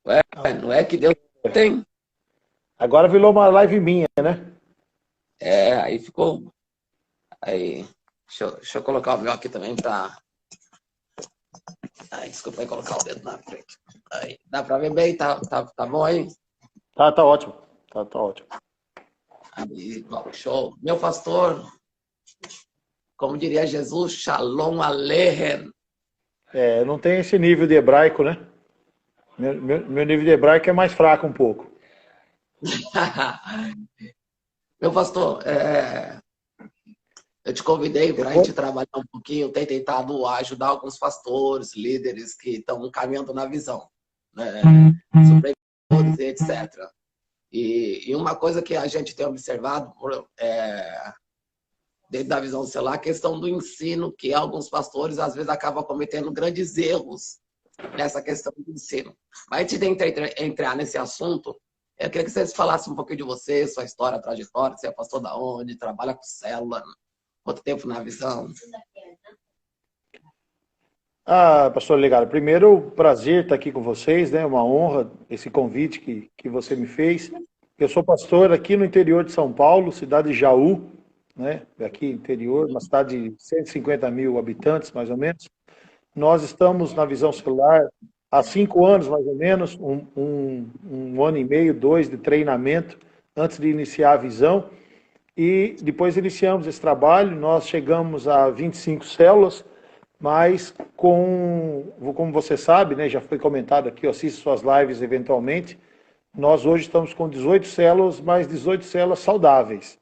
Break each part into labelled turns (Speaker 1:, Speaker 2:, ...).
Speaker 1: Ué, não é que Deus tem?
Speaker 2: Agora virou uma live minha, né?
Speaker 1: É, aí ficou. Aí, deixa eu colocar o meu aqui também pra. Ai, desculpa aí colocar o dedo na frente. Aí, dá pra ver bem? Tá bom aí?
Speaker 2: Tá ótimo. Tá ótimo.
Speaker 1: Aí, bom, show. Meu pastor, como diria Jesus, Shalom Aleichem.
Speaker 2: É, não tem esse nível de hebraico, né? Meu nível de hebraico é mais fraco um pouco.
Speaker 1: Meu pastor, eu te convidei
Speaker 2: Eu
Speaker 1: para a
Speaker 2: vou.
Speaker 1: gente trabalhar um pouquinho. Eu tenho tentado ajudar alguns pastores, líderes que estão caminhando na visão, né? Supervisores, etc. E uma coisa que a gente tem observado dentro da visão do celular, a questão do ensino, que alguns pastores às vezes acabam cometendo grandes erros nessa questão do ensino. Mas antes de entrar nesse assunto, eu queria que vocês falassem um pouquinho de você, sua história, trajetória, você é pastor da onde, trabalha com célula, quanto tempo na visão.
Speaker 2: Ah, pastor Legado, primeiro, prazer estar aqui com vocês, né? Uma honra esse convite que você me fez. Eu sou pastor aqui no interior de São Paulo, cidade de Jaú, né? Aqui interior, uma cidade de 150 mil habitantes, mais ou menos. Nós estamos na Visão Celular há 5 anos, mais ou menos, um ano e meio, dois de treinamento antes de iniciar a visão. E depois iniciamos esse trabalho, nós chegamos a 25 células, mas como você sabe, né, já foi comentado aqui, eu assisto suas lives eventualmente, nós hoje estamos com 18 células, mas 18 células saudáveis,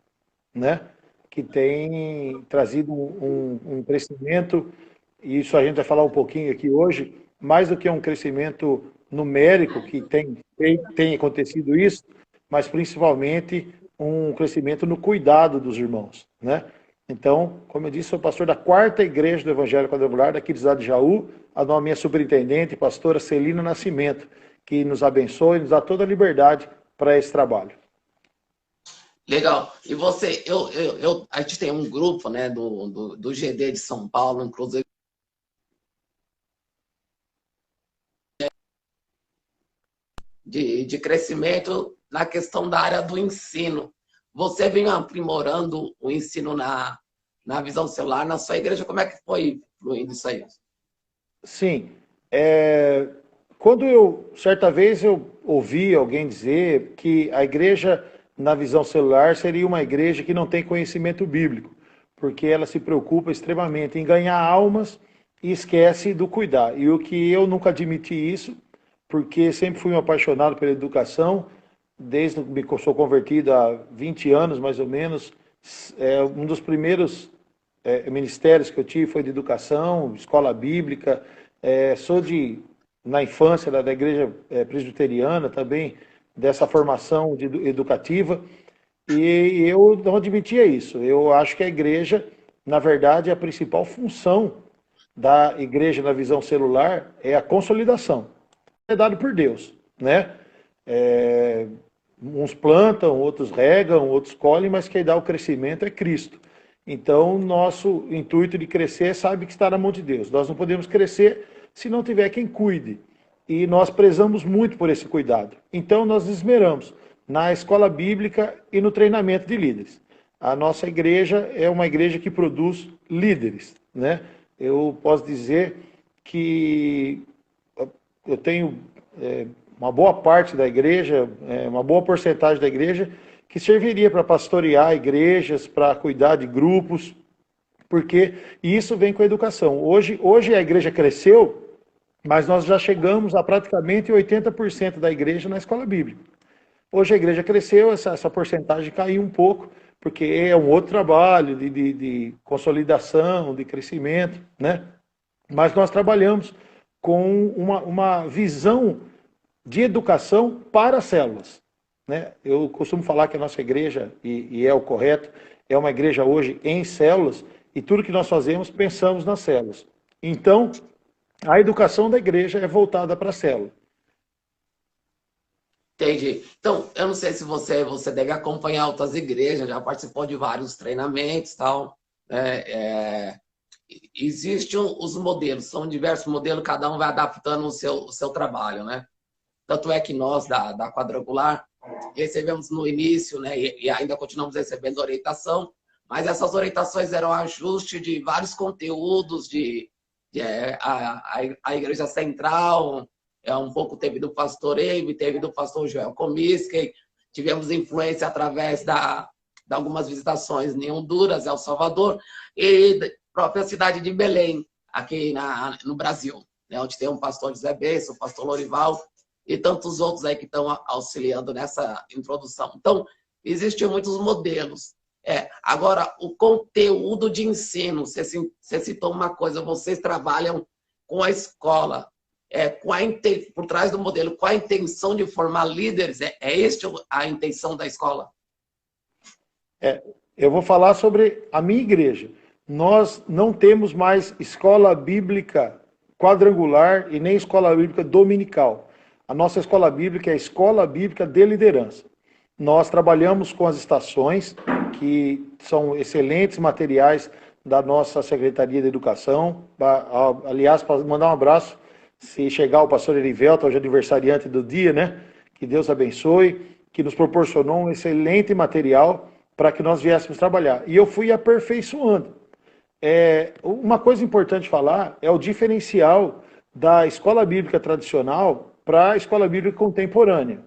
Speaker 2: né? Que tem trazido um crescimento, e isso a gente vai falar um pouquinho aqui hoje, mais do que um crescimento numérico, que tem acontecido isso, mas principalmente um crescimento no cuidado dos irmãos, né? Então, como eu disse, sou pastor da quarta igreja do Evangelho Quadrangular daqui de Cidade de Jaú, a minha superintendente, pastora Celina Nascimento, que nos abençoe e nos dá toda a liberdade para esse trabalho.
Speaker 1: Legal. E você, a gente tem um grupo, né, do GD de São Paulo, inclusive, de crescimento na questão da área do ensino. Você vem aprimorando o ensino na visão celular, na sua igreja, como é que foi fluindo isso aí?
Speaker 2: Sim, quando certa vez eu ouvi alguém dizer que a igreja na visão celular seria uma igreja que não tem conhecimento bíblico, porque ela se preocupa extremamente em ganhar almas e esquece do cuidar. E o que eu nunca admiti isso, porque sempre fui um apaixonado pela educação, desde que sou convertido há 20 anos mais ou menos, um dos primeiros ministérios que eu tive foi de educação, escola bíblica, sou na infância da igreja presbiteriana também, dessa formação educativa, e eu não admitia isso. Eu acho que a igreja, na verdade, a principal função da igreja na visão celular é a consolidação. É dado por Deus, né? É, uns plantam, outros regam, outros colhem, mas quem dá o crescimento é Cristo. Então, nosso intuito de crescer sabe que está na mão de Deus. Nós não podemos crescer se não tiver quem cuide. E nós prezamos muito por esse cuidado. Então, nós esmeramos na escola bíblica e no treinamento de líderes. A nossa igreja é uma igreja que produz líderes, né? Eu posso dizer que eu tenho uma boa parte da igreja, uma boa porcentagem da igreja, que serviria para pastorear igrejas, para cuidar de grupos, porque isso vem com a educação. Hoje a igreja cresceu, mas nós já chegamos a praticamente 80% da igreja na escola bíblica. Hoje a igreja cresceu, essa porcentagem caiu um pouco, porque é um outro trabalho de consolidação, de crescimento, né? Mas nós trabalhamos com uma visão de educação para células, né? Eu costumo falar que a nossa igreja, e é o correto, é uma igreja hoje em células, e tudo que nós fazemos, pensamos nas células. Então, a educação da igreja é voltada para a célula.
Speaker 1: Entendi. Então, eu não sei se você deve acompanhar outras igrejas, já participou de vários treinamentos e tal. Existem os modelos, são diversos modelos, cada um vai adaptando o seu trabalho, né? Tanto é que nós, da Quadrangular, recebemos no início, né, e ainda continuamos recebendo orientação, mas essas orientações eram ajuste de vários conteúdos, a Igreja Central, um pouco teve do pastor Eibe, teve do pastor Joel Comiskey, tivemos influência através de algumas visitações em Honduras, El Salvador, e da própria cidade de Belém, aqui no Brasil, né, onde tem um pastor José Bessa, o pastor Lorival, e tantos outros aí que estão auxiliando nessa introdução. Então, existem muitos modelos. Agora, o conteúdo de ensino, você citou uma coisa, vocês trabalham com a escola, por trás do modelo, com a intenção de formar líderes, esta a intenção da escola?
Speaker 2: Eu vou falar sobre a minha igreja. Nós não temos mais escola bíblica quadrangular e nem escola bíblica dominical. A nossa escola bíblica é a escola bíblica de liderança. Nós trabalhamos com as estações, que são excelentes materiais da nossa Secretaria de Educação. Aliás, para mandar um abraço, se chegar o pastor Erivelto, hoje aniversariante do dia, né? Que Deus abençoe, que nos proporcionou um excelente material para que nós viéssemos trabalhar. E eu fui aperfeiçoando. Uma coisa importante falar é o diferencial da escola bíblica tradicional para a escola bíblica contemporânea.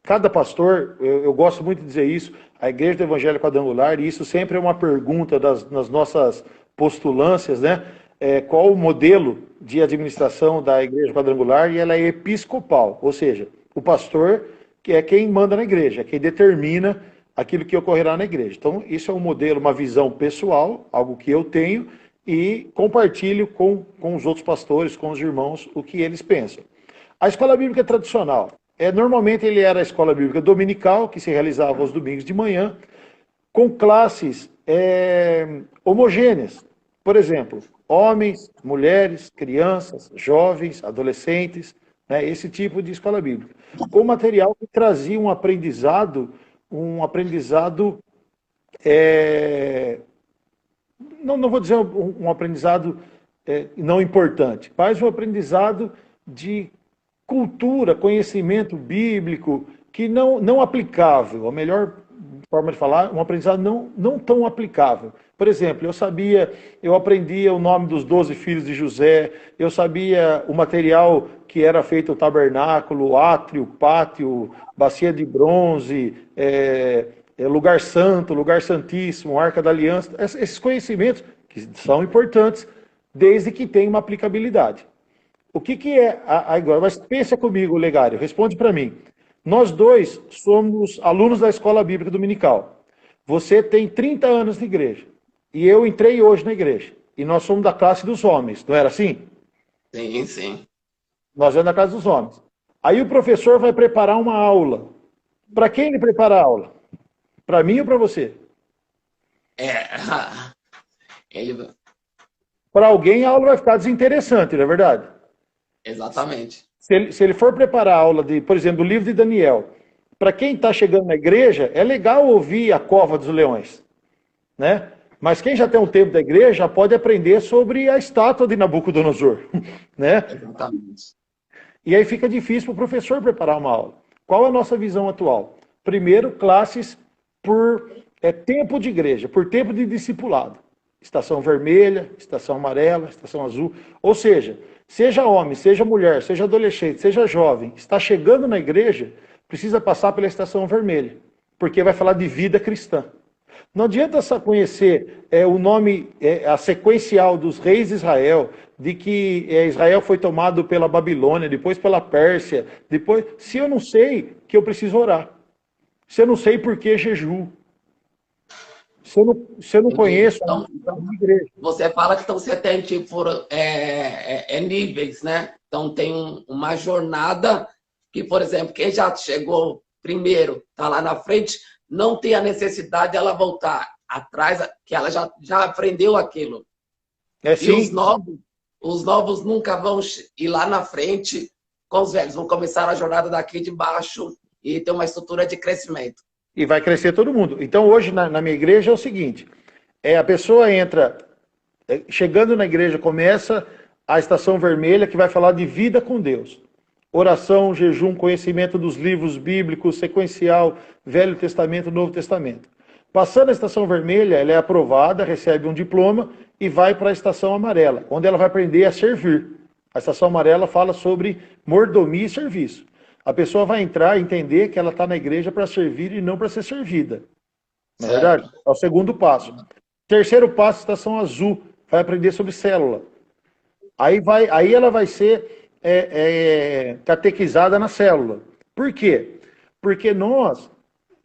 Speaker 2: Cada pastor, eu gosto muito de dizer isso, a Igreja do Evangelho Quadrangular, e isso sempre é uma pergunta nas nossas postulâncias, né? Qual o modelo de administração da Igreja Quadrangular? E ela é episcopal, ou seja, o pastor que é quem manda na igreja, é quem determina aquilo que ocorrerá na igreja. Então, isso é um modelo, uma visão pessoal, algo que eu tenho, e compartilho com os outros pastores, com os irmãos, o que eles pensam. A escola bíblica tradicional, normalmente ele era a escola bíblica dominical, que se realizava aos domingos de manhã, com classes homogêneas. Por exemplo, homens, mulheres, crianças, jovens, adolescentes, né, esse tipo de escola bíblica. Com material que trazia um aprendizado não vou dizer um aprendizado não importante, mas um aprendizado de cultura, conhecimento bíblico, que não aplicável, a melhor forma de falar, um aprendizado não tão aplicável. Por exemplo, eu aprendia o nome dos 12 filhos de José, eu sabia o material que era feito o tabernáculo, o átrio, pátio, bacia de bronze, lugar santo, lugar santíssimo, arca da aliança, esses conhecimentos que são importantes, desde que tenham uma aplicabilidade. O que é agora? Mas pensa comigo, Legário, responde para mim. Nós dois somos alunos da Escola Bíblica Dominical. Você tem 30 anos de igreja. E eu entrei hoje na igreja. E nós somos da classe dos homens, não era assim?
Speaker 1: Sim, sim.
Speaker 2: Nós somos da classe dos homens. Aí o professor vai preparar uma aula. Para quem ele prepara a aula? Para mim ou para você? Para alguém a aula vai ficar desinteressante, não é verdade?
Speaker 1: Exatamente.
Speaker 2: Se ele for preparar a aula, por exemplo, do livro de Daniel, para quem está chegando na igreja, é legal ouvir a Cova dos Leões, né? Mas quem já tem um tempo da igreja pode aprender sobre a estátua de Nabucodonosor, né?
Speaker 1: Exatamente.
Speaker 2: E aí fica difícil para o professor preparar uma aula. Qual é a nossa visão atual? Primeiro, classes por tempo de igreja, por tempo de discipulado. Estação vermelha, estação amarela, estação azul. Ou seja, seja homem, seja mulher, seja adolescente, seja jovem, está chegando na igreja, precisa passar pela estação vermelha, porque vai falar de vida cristã. Não adianta só conhecer o nome, a sequencial dos reis de Israel, de que Israel foi tomado pela Babilônia, depois pela Pérsia, depois, se eu não sei que eu preciso orar, se eu não sei por que jejum, se eu não conheço
Speaker 1: então,
Speaker 2: a igreja.
Speaker 1: Você fala que então, você tem tipo níveis, né? Então tem uma jornada que, por exemplo, quem já chegou primeiro, está lá na frente, não tem a necessidade de ela voltar atrás, que ela já aprendeu aquilo.
Speaker 2: E
Speaker 1: os novos nunca vão ir lá na frente com os velhos, vão começar a jornada daqui de baixo e ter uma estrutura de crescimento.
Speaker 2: E vai crescer todo mundo. Então hoje na minha igreja é o seguinte, a pessoa entra, chegando na igreja, começa a estação vermelha que vai falar de vida com Deus. oração, jejum, conhecimento dos livros bíblicos, sequencial, Velho Testamento, Novo Testamento. Passando a estação vermelha, ela é aprovada, recebe um diploma e vai para a estação amarela, onde ela vai aprender a servir. A estação amarela fala sobre mordomia e serviço. A pessoa vai entrar e entender que ela está na igreja para servir e não para ser servida. Não é verdade? É o segundo passo. Terceiro passo, estação azul, vai aprender sobre célula. Aí ela vai ser catequizada na célula. Por quê? Porque nós,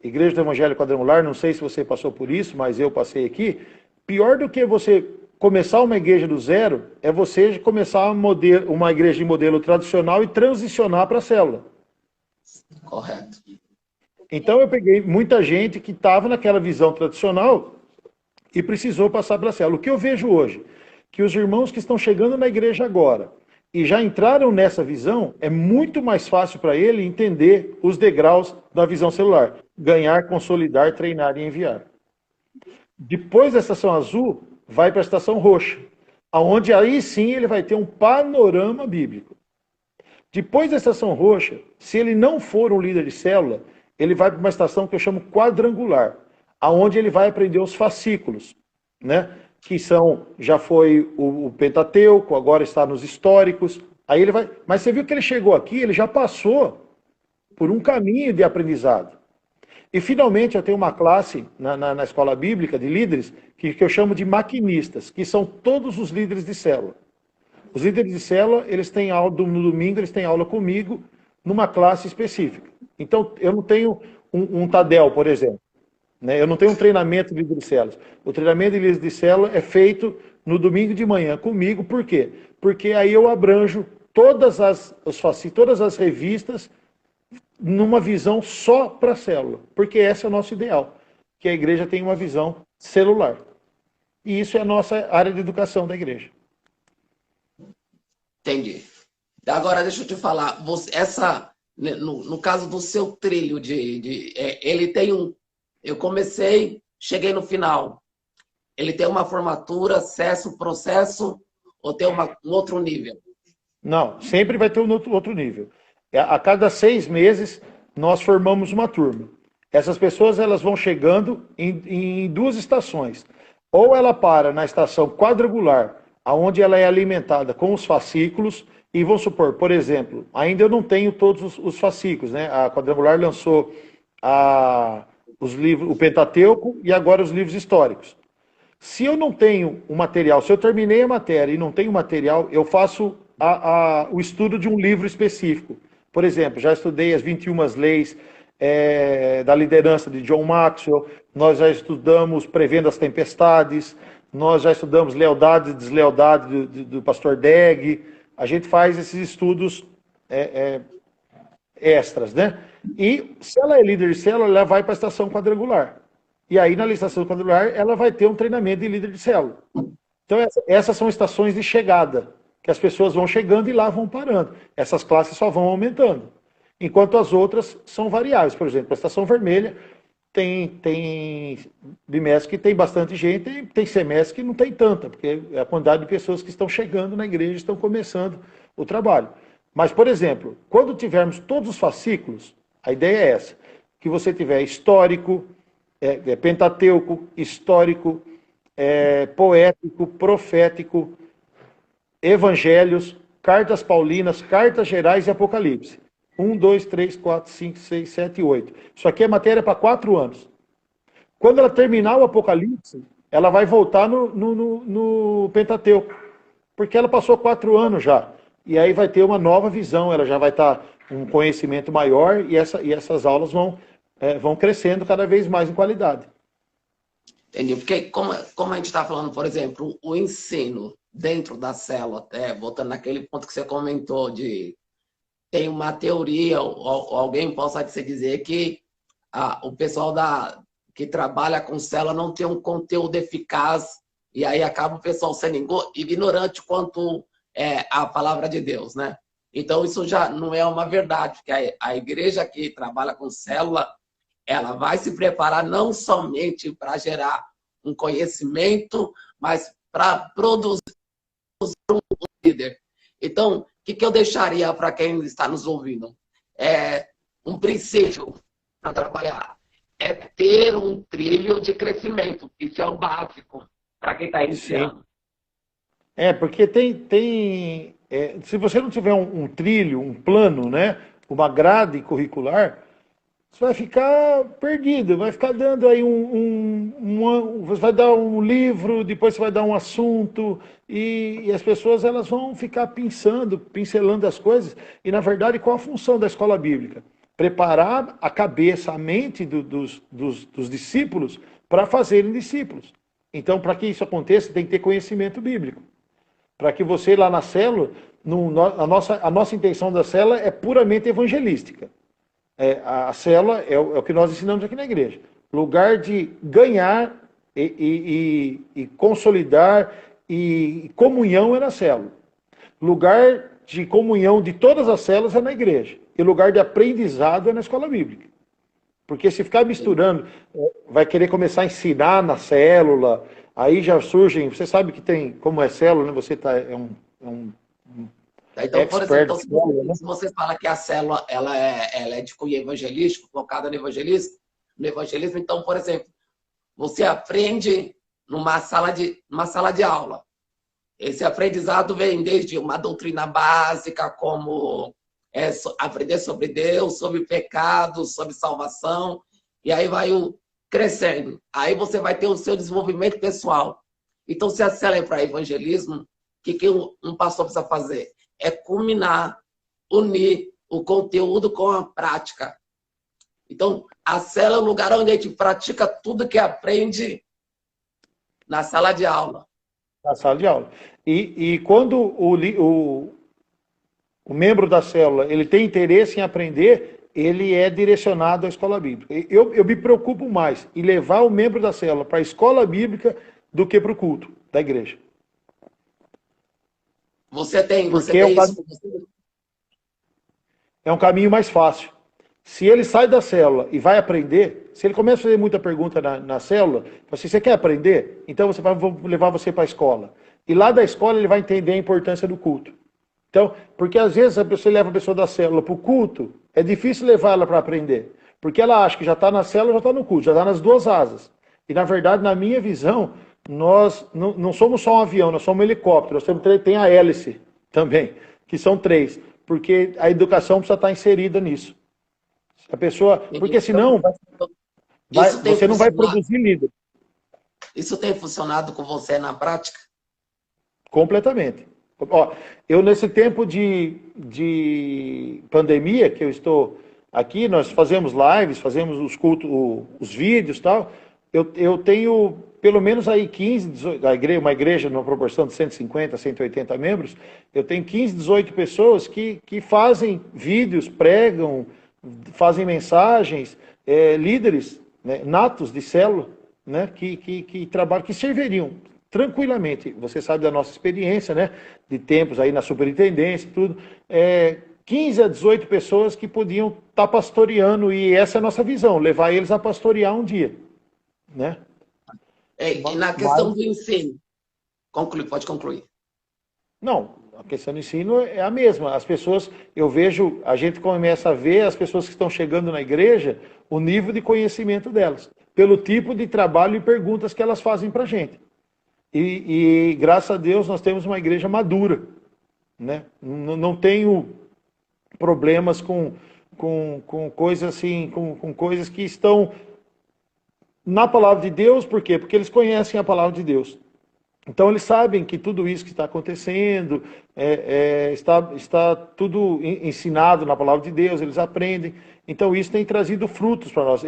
Speaker 2: Igreja do Evangelho Quadrangular, não sei se você passou por isso, mas eu passei aqui, pior do que você começar uma igreja do zero, é você começar uma igreja de modelo tradicional e transicionar para a célula.
Speaker 1: Correto.
Speaker 2: Então eu peguei muita gente que estava naquela visão tradicional e precisou passar para a célula. O que eu vejo hoje? Que os irmãos que estão chegando na igreja agora e já entraram nessa visão, é muito mais fácil para ele entender os degraus da visão celular. Ganhar, consolidar, treinar e enviar. Depois da estação azul, vai para a estação roxa, onde aí sim ele vai ter um panorama bíblico. Depois da estação roxa, se ele não for um líder de célula, ele vai para uma estação que eu chamo quadrangular, aonde ele vai aprender os fascículos, né? Que já foi o Pentateuco, agora está nos históricos. Aí ele vai. Mas você viu que ele chegou aqui, ele já passou por um caminho de aprendizado. E finalmente eu tenho uma classe na escola bíblica de líderes que eu chamo de maquinistas, que são todos os líderes de célula. Os líderes de célula, eles têm aula no domingo, eles têm aula comigo numa classe específica. Então, eu não tenho um Tadel, por exemplo. Né? Eu não tenho um treinamento de líder de células. O treinamento de líder de célula é feito no domingo de manhã comigo. Por quê? Porque aí eu abranjo todas as revistas numa visão só para a célula. Porque esse é o nosso ideal. Que a igreja tenha uma visão celular. E isso é a nossa área de educação da igreja.
Speaker 1: Entendi. Agora, deixa eu te falar. No caso do seu trilho, ele tem um... Eu comecei, cheguei no final. Ele tem uma formatura, acesso, processo, ou tem um outro nível?
Speaker 2: Não, sempre vai ter um outro nível. A cada 6 meses, nós formamos uma turma. Essas pessoas elas vão chegando em 2 estações. Ou ela para na estação quadrangular, onde ela é alimentada com os fascículos, e vamos supor, por exemplo, ainda eu não tenho todos os fascículos, né? A quadrangular lançou os livros, o Pentateuco e agora os livros históricos. Se eu não tenho o material, se eu terminei a matéria e não tenho material, eu faço o estudo de um livro específico. Por exemplo, já estudei as 21 leis da liderança de John Maxwell, nós já estudamos Prevendo as Tempestades, nós já estudamos Lealdade e Deslealdade do pastor Degg. A gente faz esses estudos extras, né? E se ela é líder de célula, ela vai para a estação quadrangular. E aí, na estação quadrangular, ela vai ter um treinamento de líder de célula. Então, essas são estações de chegada, que as pessoas vão chegando e lá vão parando. Essas classes só vão aumentando. Enquanto as outras são variáveis. Por exemplo, a estação vermelha tem bimestre que tem bastante gente, e tem semestre que não tem tanta, porque é a quantidade de pessoas que estão chegando na igreja, estão começando o trabalho. Mas, por exemplo, quando tivermos todos os fascículos, a ideia é essa, que você tiver histórico, Pentateuco, histórico, poético, profético, evangelhos, cartas paulinas, cartas gerais e apocalipse. 1, 2, 3, 4, 5, 6, 7, 8. Isso aqui é matéria para 4 anos. Quando ela terminar o apocalipse, ela vai voltar no Pentateuco, porque ela passou 4 anos já. E aí vai ter uma nova visão, ela já vai estar um conhecimento maior e essas aulas vão crescendo cada vez mais em qualidade.
Speaker 1: Entendi, porque como a gente está falando, por exemplo, o ensino dentro da célula, voltando naquele ponto que você comentou tem uma teoria, ou alguém possa se dizer que o pessoal que trabalha com célula não tem um conteúdo eficaz e aí acaba o pessoal sendo ignorante quanto a palavra de Deus, né? Então isso já não é uma verdade, porque a igreja que trabalha com célula, ela vai se preparar não somente para gerar um conhecimento, mas para produzir um líder. Então, o que eu deixaria para quem está nos ouvindo? Um princípio para trabalhar é ter um trilho de crescimento. Isso é o básico para quem está
Speaker 2: Sim.
Speaker 1: iniciando.
Speaker 2: Porque se você não tiver um trilho, um plano, né, uma grade curricular, você vai ficar perdido, vai ficar dando aí você vai dar um livro, depois você vai dar um assunto, e as pessoas elas vão ficar pensando, pincelando as coisas, e na verdade qual a função da escola bíblica? Preparar a cabeça, a mente dos discípulos para fazerem discípulos. Então, para que isso aconteça, tem que ter conhecimento bíblico. Para que você lá na célula, a nossa intenção da célula é puramente evangelística. A célula é o que nós ensinamos aqui na igreja. Lugar de ganhar e consolidar e comunhão é na célula. Lugar de comunhão de todas as células é na igreja. E lugar de aprendizado é na escola bíblica. Porque se ficar misturando, vai querer começar a ensinar na célula, aí já surgem, você sabe que tem, como é célula, né? Você um
Speaker 1: então, por exemplo,
Speaker 2: né?
Speaker 1: se você fala que a célula ela é de cunho evangelístico, focada no evangelismo, então, por exemplo, você aprende numa sala de aula. Esse aprendizado vem desde uma doutrina básica, como aprender sobre Deus, sobre pecado, sobre salvação, e aí vai crescendo. Aí você vai ter o seu desenvolvimento pessoal. Então, se a célula é para evangelismo, o que um pastor precisa fazer? É culminar, unir o conteúdo com a prática. Então, a célula é o lugar onde a gente pratica tudo que aprende na sala de aula.
Speaker 2: Na sala de aula. E quando o membro da célula ele tem interesse em aprender, ele é direcionado à escola bíblica. Eu me preocupo mais em levar o membro da célula para a escola bíblica do que para o culto da igreja.
Speaker 1: Você tem
Speaker 2: isso. É um caminho mais fácil. Se ele sai da célula e vai aprender, se ele começa a fazer muita pergunta na célula, assim, você quer aprender? Então vou levar você para a escola. E lá da escola ele vai entender a importância do culto. Então, porque às vezes você leva a pessoa da célula para o culto, é difícil levar ela para aprender. Porque ela acha que já está na célula, já está no culto, já está nas duas asas. E na verdade, na minha visão, nós não somos só um avião, nós somos um helicóptero. Nós tem a hélice também, que são 3. Porque a educação precisa estar inserida nisso. A pessoa, porque senão você não vai produzir líder.
Speaker 1: Isso tem funcionado com você na prática?
Speaker 2: Completamente. Eu nesse tempo de pandemia que eu estou aqui, nós fazemos lives, fazemos os cultos, os vídeos e tal. Eu tenho pelo menos aí 15, 18, uma igreja numa proporção de 150, 180 membros, eu tenho 15, 18 pessoas que fazem vídeos, pregam, fazem mensagens, líderes, né, natos de célula, né, que trabalham, que serviriam tranquilamente. Você sabe da nossa experiência, né, de tempos aí na superintendência e tudo. 15 a 18 pessoas que podiam estar pastoreando, e essa é a nossa visão, levar eles a pastorear um dia. Né?
Speaker 1: E na questão do ensino, pode concluir.
Speaker 2: Não, a questão do ensino é a mesma. As pessoas, a gente começa a ver as pessoas que estão chegando na igreja, o nível de conhecimento delas, pelo tipo de trabalho e perguntas que elas fazem para a gente. E graças a Deus nós temos uma igreja madura, né? Não tenho problemas com coisas assim, com coisas que estão na palavra de Deus. Por quê? Porque eles conhecem a palavra de Deus. Então eles sabem que tudo isso que está acontecendo está tudo ensinado na palavra de Deus, eles aprendem. Então isso tem trazido frutos para nós.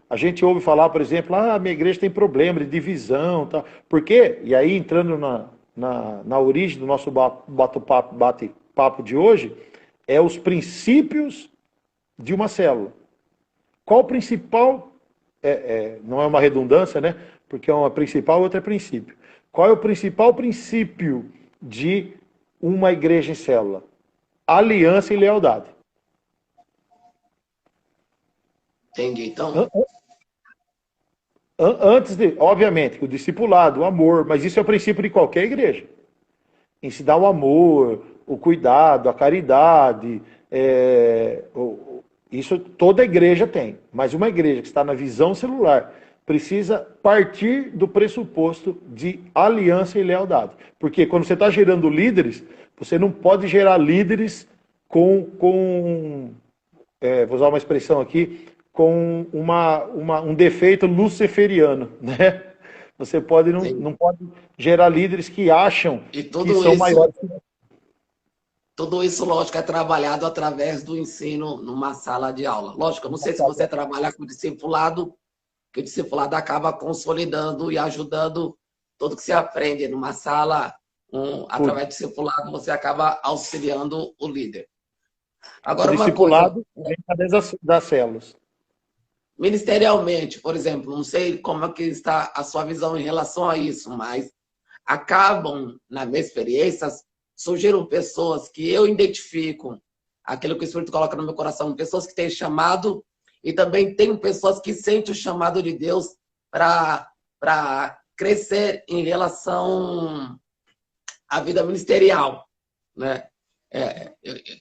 Speaker 2: A gente ouve falar, por exemplo, minha igreja tem problema de divisão, tá? Por quê? E aí entrando na origem do nosso bate-papo de hoje, é os princípios de uma célula. Qual o principal, não é uma redundância, né? Porque uma principal, outra é princípio. Qual é o principal princípio de uma igreja em célula? Aliança e lealdade.
Speaker 1: Entendi. Então,
Speaker 2: antes obviamente, o discipulado, o amor, mas isso é o princípio de qualquer igreja. ensinar o amor, o cuidado, a caridade. Isso toda igreja tem. Mas uma igreja que está na visão celular precisa partir do pressuposto de aliança e lealdade. Porque quando você está gerando líderes, você não pode gerar líderes vou usar uma expressão aqui, com um defeito luciferiano, né? Você não pode gerar líderes que acham
Speaker 1: E
Speaker 2: que são maiores.
Speaker 1: tudo isso, lógico, é trabalhado através do ensino numa sala de aula. Lógico, eu não sei se você trabalha com discipulado, que o discipulado acaba consolidando e ajudando tudo que se aprende numa sala, através do discipulado, você acaba auxiliando o líder. Agora,
Speaker 2: o
Speaker 1: uma coisa,
Speaker 2: discipulado vem através das células.
Speaker 1: ministerialmente, por exemplo, não sei como é que está a sua visão em relação a isso, mas acabam, na minha experiência, surgiram pessoas que eu identifico aquilo que o Espírito coloca no meu coração, pessoas que têm chamado e também tem pessoas que sentem o chamado de Deus para crescer em relação à vida ministerial, né?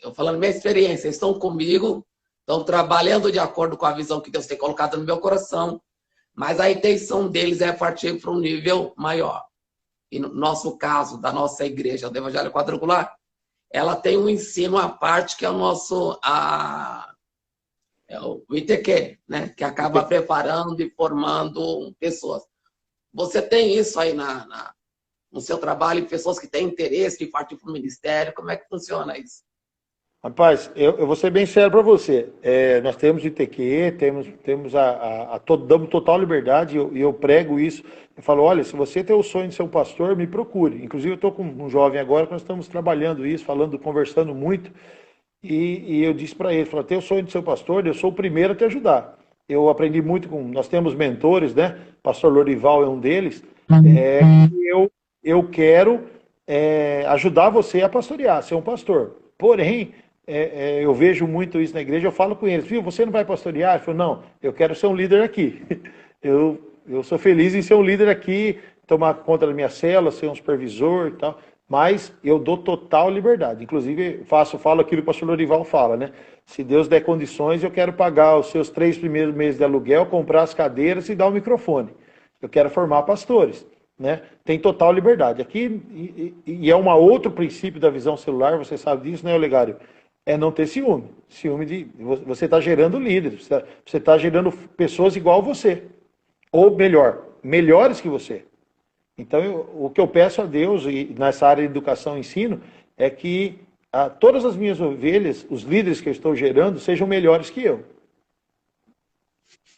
Speaker 1: Eu falando minha experiência, estão comigo, estão trabalhando de acordo com a visão que Deus tem colocado no meu coração, mas a intenção deles é partir para um nível maior. E no nosso caso, da nossa igreja do Evangelho Quadrangular, ela tem um ensino à parte, que é o nosso o ITQ, né? Que acaba preparando e formando pessoas. Você tem isso aí no seu trabalho, pessoas que têm interesse de partir para o ministério, como é que funciona isso?
Speaker 2: Rapaz, eu vou ser bem sério para você. Nós temos ITQ, damos total liberdade, e eu prego isso. Eu falo, olha, se você tem o sonho de ser um pastor, me procure. Inclusive, eu estou com um jovem agora, que nós estamos trabalhando isso, conversando muito, e eu disse para ele, tem o sonho de ser um pastor, eu sou o primeiro a te ajudar. Eu aprendi muito nós temos mentores, né? Pastor Lorival é um deles. Eu quero ajudar você a pastorear, ser um pastor. Porém, eu vejo muito isso na igreja, eu falo com eles, viu, você não vai pastorear? Eu falo, não, eu quero ser um líder aqui. Eu sou feliz em ser um líder aqui, tomar conta da minha célula, ser um supervisor e tal, mas eu dou total liberdade. Inclusive, falo aquilo que o pastor Lorival fala, né? Se Deus der condições, eu quero pagar os seus 3 primeiros meses de aluguel, comprar as cadeiras e dar o microfone. Eu quero formar pastores, né? Tem total liberdade. Aqui, e é um outro princípio da visão celular, você sabe disso, né, Olegário? É não ter ciúme. Ciúme de... Você está gerando líderes, você está gerando pessoas igual a você. Ou melhor, melhores que você. Então, o que eu peço a Deus, e nessa área de educação e ensino, é que todas as minhas ovelhas, os líderes que eu estou gerando, sejam melhores que eu.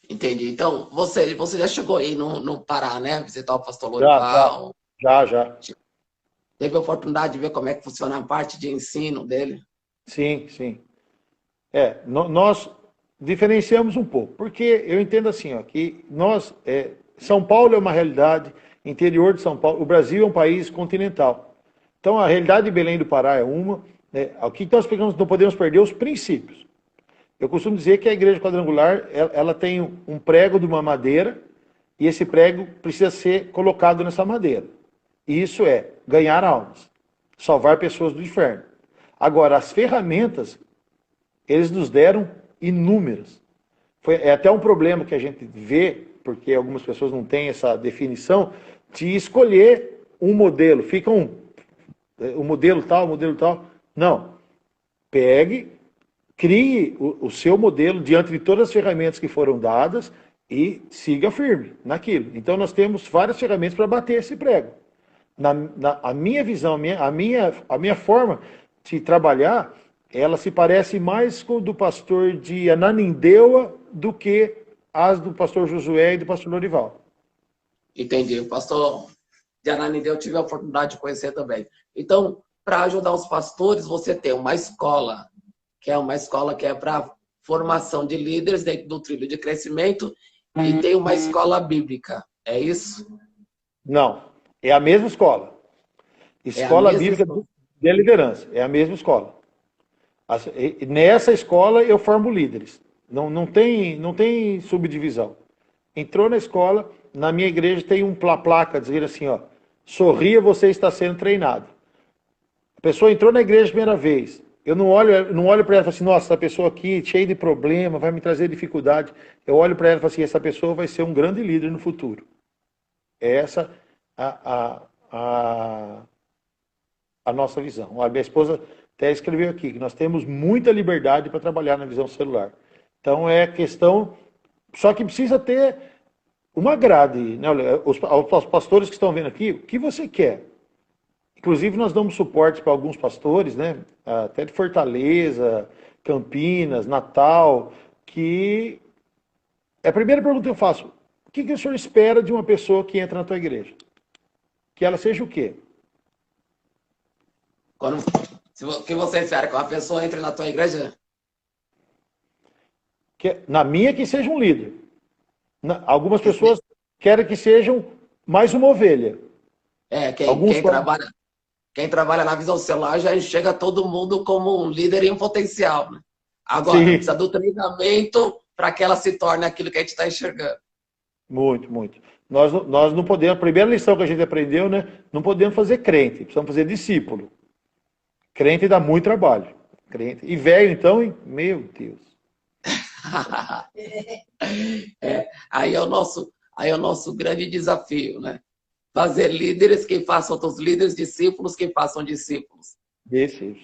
Speaker 1: Entendi. Então, você já chegou aí no Pará, né? Visitar o pastor Lorival.
Speaker 2: Já.
Speaker 1: Teve a oportunidade de ver como é que funciona a parte de ensino dele?
Speaker 2: Sim. Nós diferenciamos um pouco, porque eu entendo assim, ó, que São Paulo é uma realidade, interior de São Paulo, o Brasil é um país continental. Então, a realidade de Belém do Pará é uma, né? Aqui nós não podemos perder os princípios. Eu costumo dizer que a igreja quadrangular, ela tem um prego de uma madeira, e esse prego precisa ser colocado nessa madeira. E isso é ganhar almas, salvar pessoas do inferno. Agora, as ferramentas, eles nos deram inúmeras. É até um problema que a gente vê, porque algumas pessoas não têm essa definição, de escolher um modelo. Fica um modelo tal. Não. Pegue, crie o seu modelo diante de todas as ferramentas que foram dadas e siga firme naquilo. Então, nós temos várias ferramentas para bater esse prego. A minha visão, a minha forma de trabalhar, ela se parece mais com o do pastor de Ananindeua do que as do pastor Josué e do pastor Lorival.
Speaker 1: Entendi. O pastor de Ananindeua eu tive a oportunidade de conhecer também. Então, para ajudar os pastores, você tem uma escola que é para formação de líderes dentro do trilho de crescimento, e tem uma escola bíblica. É isso?
Speaker 2: Não. É a mesma escola. Escola Bíblica de Liderança. É a mesma escola. Nessa escola eu formo líderes. Não tem subdivisão. Entrou na escola, na minha igreja tem uma placa dizendo assim, ó, sorria, você está sendo treinado. A pessoa entrou na igreja a primeira vez. Eu não olho para ela e falo assim, nossa, essa pessoa aqui cheia de problema, vai me trazer dificuldade. Eu olho para ela e falo assim, essa pessoa vai ser um grande líder no futuro. É essa a, a nossa visão. A minha esposa até escreveu aqui que nós temos muita liberdade para trabalhar na visão celular. Então é questão, só que precisa ter uma grade, né? Os pastores que estão vendo aqui, o que você quer? Inclusive nós damos suporte para alguns pastores, né? Até de Fortaleza, Campinas, Natal, que é a primeira pergunta que eu faço. O que o senhor espera de uma pessoa que entra na tua igreja? Que ela seja o quê?
Speaker 1: Quando, o que você espera que uma pessoa entre na tua igreja?
Speaker 2: Na minha, que seja um líder. Algumas
Speaker 1: Que se-
Speaker 2: pessoas querem que sejam mais uma ovelha.
Speaker 1: quem,
Speaker 2: Alguns
Speaker 1: quem trabalha, quem trabalha na visão celular já enxerga todo mundo como um líder em potencial, né? Agora,
Speaker 2: sim,
Speaker 1: precisa do treinamento para que ela se torne aquilo que a gente está enxergando.
Speaker 2: muito, muito. Nós não podemos, a primeira lição que a gente aprendeu, né? Não podemos fazer crente, precisamos fazer discípulo. Crente dá muito trabalho. Crente. E velho, então, hein? Meu Deus.
Speaker 1: Aí é o nosso grande desafio, né? Fazer líderes que façam outros líderes, discípulos que façam discípulos.
Speaker 2: Isso.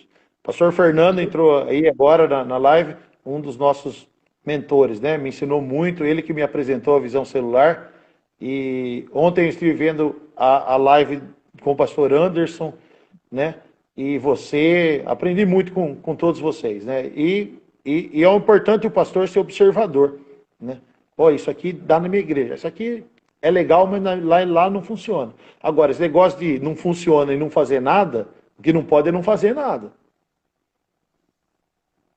Speaker 2: Pastor Fernando entrou aí agora na live, um dos nossos mentores, né? Me ensinou muito, ele que me apresentou a visão celular. E ontem eu estive vendo a live com o pastor Anderson, né? E você, aprendi muito com todos vocês, né? E é importante o pastor ser observador, né? Ó, isso aqui dá na minha igreja, isso aqui é legal, mas lá não funciona. Agora, esse negócio de não funciona e não fazer nada, o que não pode é não fazer nada.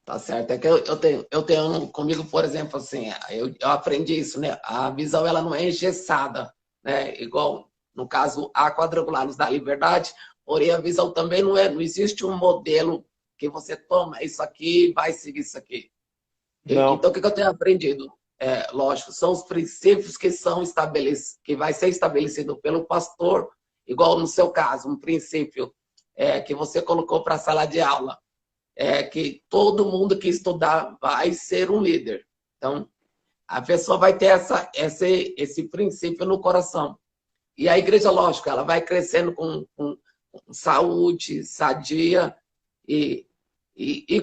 Speaker 1: Tá certo? É que eu tenho comigo, por exemplo, assim, eu aprendi isso, né? A visão, ela não é engessada, né? Igual, no caso, a quadrangular nos dá liberdade, porém a visão também não existe um modelo que você toma isso aqui, vai seguir isso aqui. Então,
Speaker 2: Não,
Speaker 1: o que eu tenho aprendido? Lógico, são os princípios que são estabelecidos, que vai ser estabelecido pelo pastor, igual no seu caso, um princípio que você colocou para a sala de aula, que todo mundo que estudar vai ser um líder. Então, a pessoa vai ter esse princípio no coração. E a igreja, lógico, ela vai crescendo com saúde, sadia e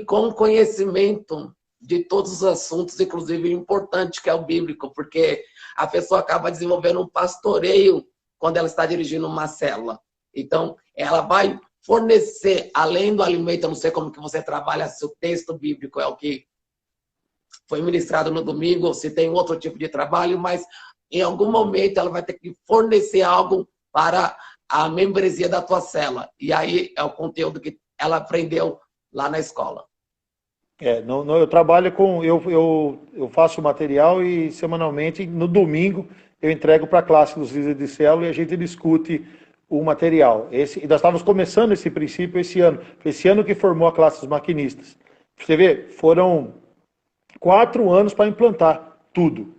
Speaker 1: com conhecimento de todos os assuntos, inclusive importante, que é o bíblico, porque a pessoa acaba desenvolvendo um pastoreio quando ela está dirigindo uma célula. Então, ela vai fornecer, além do alimento, eu não sei como que você trabalha, se o texto bíblico é o que foi ministrado no domingo, ou se tem outro tipo de trabalho, mas em algum momento ela vai ter que fornecer algo para a membresia da tua célula. E aí é o conteúdo que ela aprendeu lá na escola.
Speaker 2: não, eu trabalho com, eu faço material e semanalmente, no domingo, eu entrego para a classe dos líderes de célula e a gente discute o material. E nós estávamos começando esse princípio esse ano que formou a classe dos maquinistas. Você vê, foram 4 anos para implantar tudo.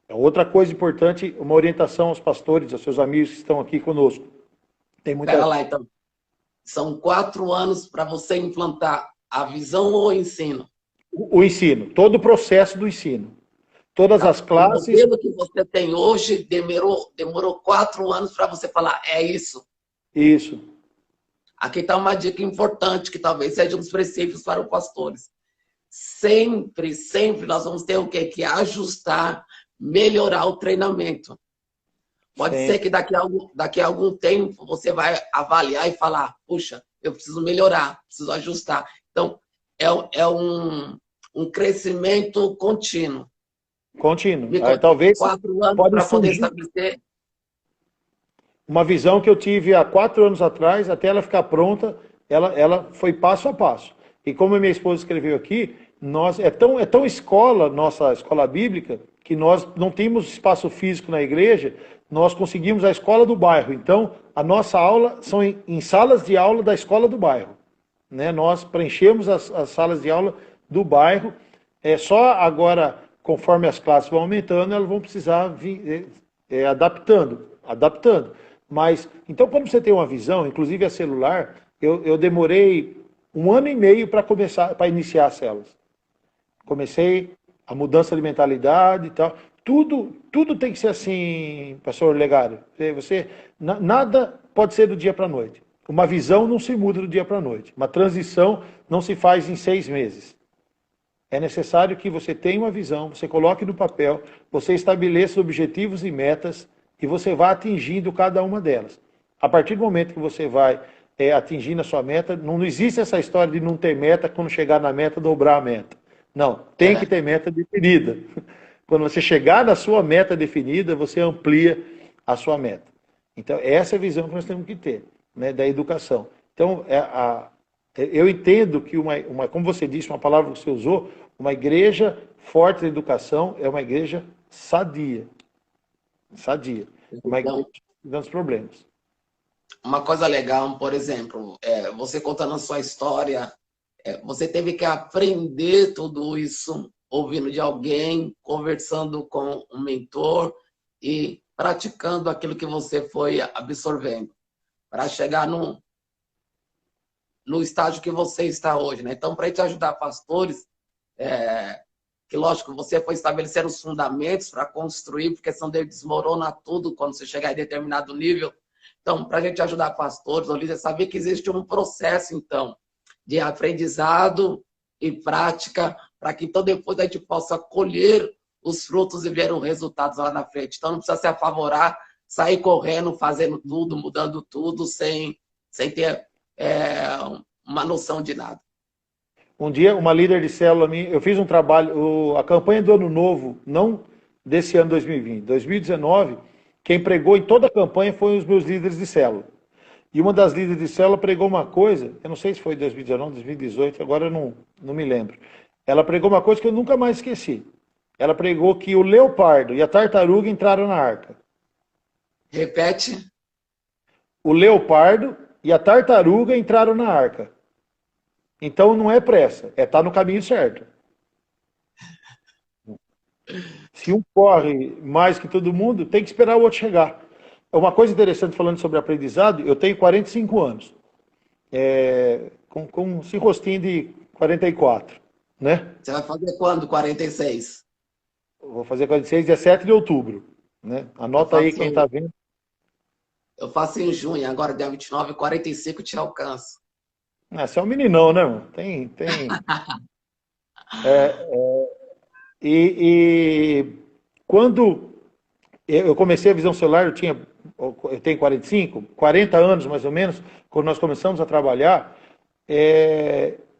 Speaker 2: Outra coisa importante, uma orientação aos pastores, aos seus amigos que estão aqui conosco. Tem
Speaker 1: Pera
Speaker 2: muita.
Speaker 1: lá, então. São 4 anos para você implantar a visão ou o ensino.
Speaker 2: O ensino, todo o processo do ensino. Todas
Speaker 1: Tá?
Speaker 2: as
Speaker 1: O
Speaker 2: classes,
Speaker 1: modelo que você tem hoje demorou 4 anos para você falar, é isso.
Speaker 2: isso.
Speaker 1: Aqui está uma dica importante, que talvez seja um dos princípios para os pastores. Sempre, sempre nós vamos ter o quê? Que ajustar, melhorar o treinamento. Pode ser
Speaker 2: Sempre.
Speaker 1: que daqui a algum tempo você vai avaliar e falar, puxa, eu preciso melhorar, preciso ajustar. Então, é um crescimento contínuo.
Speaker 2: Contínuo.
Speaker 1: Me conta,
Speaker 2: Talvez
Speaker 1: 4 anos
Speaker 2: pode
Speaker 1: para poder
Speaker 2: surgir
Speaker 1: estabelecer.
Speaker 2: uma visão que eu tive há 4 anos atrás, até ela ficar pronta, ela foi passo a passo. E como a minha esposa escreveu aqui, é tão escola, nossa escola bíblica, que nós não temos espaço físico na igreja, nós conseguimos a escola do bairro. Então, a nossa aula são em salas de aula da escola do bairro. Né? Nós preenchemos as salas de aula do bairro. Só agora, conforme as classes vão aumentando, elas vão precisar vir adaptando. Mas, então, quando você tem uma visão, inclusive a celular, eu demorei 1 ano e meio para começar, para iniciar as células. Comecei a mudança de mentalidade e tal. Tudo tem que ser assim, pastor Legário. Nada pode ser do dia para a noite. Uma visão não se muda do dia para a noite. Uma transição não se faz em 6 meses. É necessário que você tenha uma visão, você coloque no papel, você estabeleça objetivos e metas e você vá atingindo cada uma delas. A partir do momento que você vai atingindo a sua meta, não existe essa história de não ter meta, quando chegar na meta, dobrar a meta. Não, tem que ter meta definida. Quando você chegar na sua meta definida, você amplia a sua meta. Então, essa é a visão que nós temos que ter, né, da educação. Então, eu entendo que, como você disse, uma palavra que você usou, uma igreja forte de educação é uma igreja sadia. Sadia. Uma igreja que dá os problemas.
Speaker 1: Uma coisa legal, por exemplo, você contando a sua história, você teve que aprender tudo isso ouvindo de alguém, conversando com um mentor e praticando aquilo que você foi absorvendo para chegar no estágio que você está hoje, né? Então, para te ajudar, pastores, que lógico, você foi estabelecer os fundamentos para construir, porque senão desmorona tudo quando você chegar em determinado nível. Então, para a gente ajudar pastores, ou líderes, saber que existe um processo, então, de aprendizado e prática, para que então depois a gente possa colher os frutos e ver os resultados lá na frente. Então, não precisa se apavorar, sair correndo, fazendo tudo, mudando tudo, sem ter uma noção de nada.
Speaker 2: Um dia, uma líder de célula minha, eu fiz um trabalho, a campanha do Ano Novo, não desse ano 2020, 2019, quem pregou em toda a campanha foi os meus líderes de célula. E uma das líderes de célula pregou uma coisa, eu não sei se foi 2019, 2018, agora eu não me lembro. Ela pregou uma coisa que eu nunca mais esqueci. Ela pregou que o leopardo e a tartaruga entraram na arca.
Speaker 1: Repete.
Speaker 2: O leopardo e a tartaruga entraram na arca. Então não é pressa, é estar no caminho certo. Se um corre mais que todo mundo, tem que esperar o outro chegar. Uma coisa interessante falando sobre aprendizado, eu tenho 45 anos, com esse rostinho de 44, né?
Speaker 1: Você vai fazer quando? 46?
Speaker 2: Vou fazer 46, dia 7 de outubro, né? Anota aí quem está vendo.
Speaker 1: Eu faço em junho, agora dia 29, 45 te alcanço.
Speaker 2: Você é um meninão, né, irmão? E quando eu comecei a visão celular, eu tenho 45, 40 anos mais ou menos, quando nós começamos a trabalhar,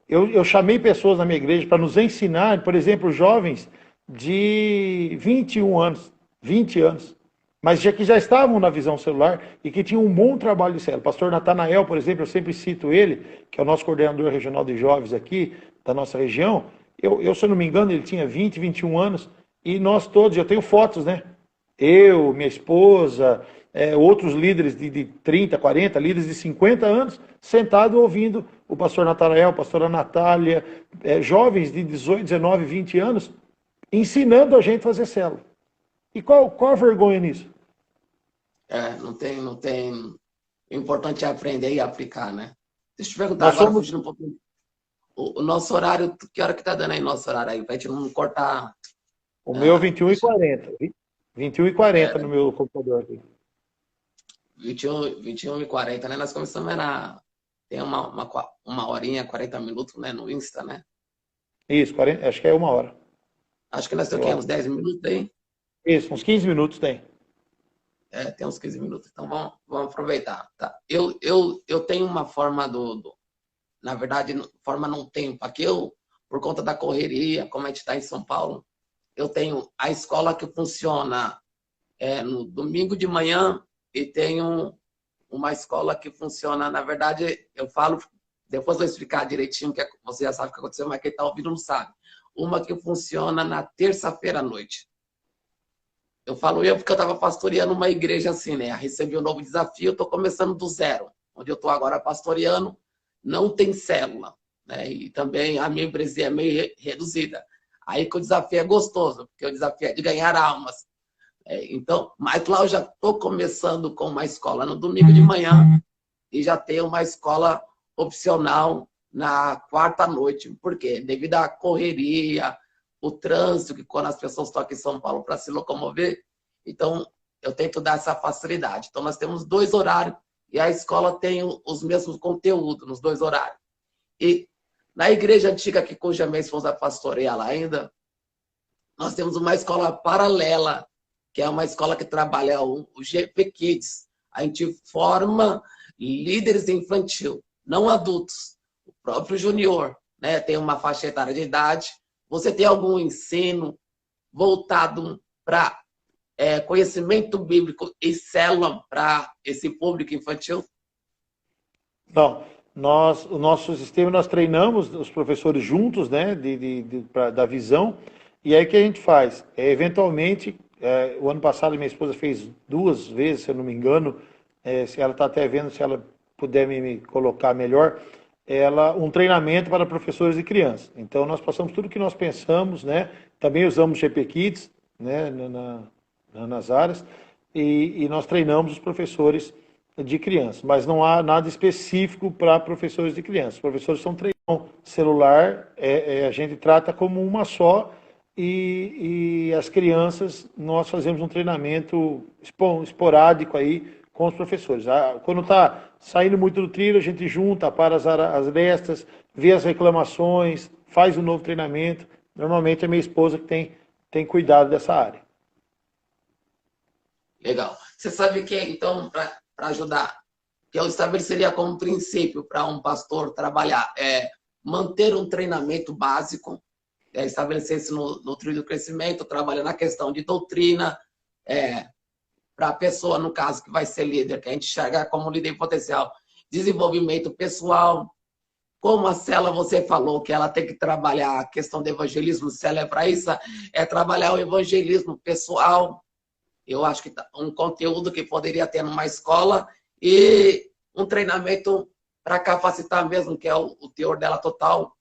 Speaker 2: eu chamei pessoas na minha igreja para nos ensinar, por exemplo, jovens de 21 anos, 20 anos, mas que já estavam na visão celular e que tinham um bom trabalho de célula. O pastor Natanael, por exemplo, eu sempre cito ele, que é o nosso coordenador regional de jovens aqui, da nossa região. Se eu não me engano, ele tinha 20, 21 anos, e nós todos, eu tenho fotos, né? Eu, minha esposa, outros líderes de 30, 40, líderes de 50 anos, sentados ouvindo o pastor Natanael, a pastora Natália, jovens de 18, 19, 20 anos, ensinando a gente a fazer célula. E qual a vergonha nisso?
Speaker 1: Não tem. O importante é aprender e aplicar, né? Deixa eu te perguntar agora, fugindo um pouquinho. O nosso horário, que hora que tá dando aí nosso horário aí? Pra gente não cortar.
Speaker 2: O meu 21h40. 21h40 no meu computador aqui.
Speaker 1: 21h40, né? Nós começamos tem uma horinha, 40 minutos, né? No Insta, né?
Speaker 2: Isso, 40, acho que é 1 hora.
Speaker 1: Acho que nós temos uns 10 minutos aí.
Speaker 2: Isso, uns 15 minutos tem.
Speaker 1: Tem uns 15 minutos. Então vamos aproveitar. Tá. Eu tenho uma forma na verdade, forma não tenho. Aqui por conta da correria, como a gente está em São Paulo, eu tenho a escola que funciona no domingo de manhã e tenho uma escola que funciona, na verdade, eu falo, depois vou explicar direitinho, que você já sabe o que aconteceu, mas quem está ouvindo não sabe. Uma que funciona na terça-feira à noite. Eu falo porque eu estava pastoreando uma igreja assim, né? Recebi um novo desafio, estou começando do zero. Onde eu estou agora pastoreando, não tem célula, né? E também a minha empresa é meio reduzida. Aí que o desafio é gostoso, porque o desafio é de ganhar almas. Então, mas lá eu já estou começando com uma escola no domingo de manhã e já tenho uma escola opcional na quarta noite. Por quê? Devido à correria, o trânsito, que quando as pessoas estão aqui em São Paulo para se locomover, então eu tento dar essa facilidade. Então nós temos 2 horários e a escola tem os mesmos conteúdos nos 2 horários. E na igreja antiga, que cuja minha esposa pastoreia lá ainda, nós temos uma escola paralela, que é uma escola que trabalha o GP Kids. A gente forma líderes infantil, não adultos. O próprio junior, né, tem uma faixa etária de idade. Você tem algum ensino voltado para conhecimento bíblico e célula para esse público infantil?
Speaker 2: Não, o nosso sistema, nós treinamos os professores juntos, né, da visão, e aí o que a gente faz? Eventualmente, o ano passado minha esposa fez 2 vezes, se eu não me engano, se ela está até vendo, se ela puder me colocar melhor, um treinamento para professores e crianças. Então nós passamos tudo o que nós pensamos, né, também usamos GP Kids, né, nas áreas, e nós treinamos os professores de crianças, mas não há nada específico para professores de crianças. Os professores são treinados celular, a gente trata como uma só, e as crianças, nós fazemos um treinamento esporádico aí com os professores. Quando está saindo muito do trilho, a gente junta, para as arestas, vê as reclamações, faz um novo treinamento. Normalmente é minha esposa que tem cuidado dessa área.
Speaker 1: Legal. Você sabe que, então, para ajudar, que eu estabeleceria como princípio para um pastor trabalhar manter um treinamento básico, estabelecer isso no trilho do crescimento, trabalhar na questão de doutrina, para a pessoa, no caso, que vai ser líder, que a gente enxerga como líder em potencial, desenvolvimento pessoal, como a Cela, você falou que ela tem que trabalhar a questão do evangelismo, Cela é para isso, trabalhar o evangelismo pessoal. Eu acho que um conteúdo que poderia ter numa escola e um treinamento para capacitar mesmo, que é o teor dela total,